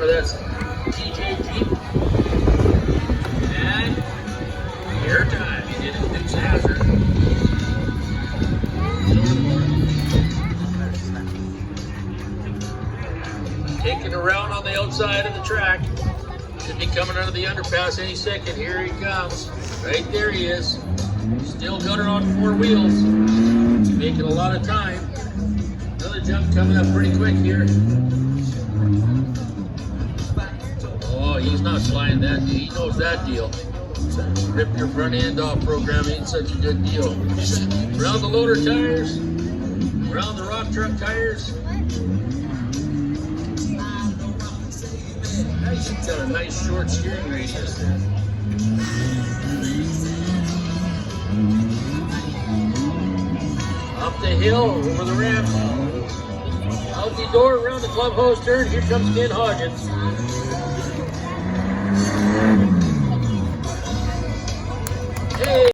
front of that TJ Jeep. And air time. He did it. Dukes Hazard. Taking around on the outside of the track. Should be coming out of the underpass any second. Here he comes. Right there he is. Still got it on four wheels. Making a lot of time. Another jump coming up pretty quick here. Oh, he's not sliding that. He knows that deal. Rip your front end off program ain't such a good deal. Around the loader tires. Around the rock truck tires. He's got a nice short steering radius there. Up the hill, over the ramp. Out the door, around the clubhouse turn. Here comes Ken Hodgins.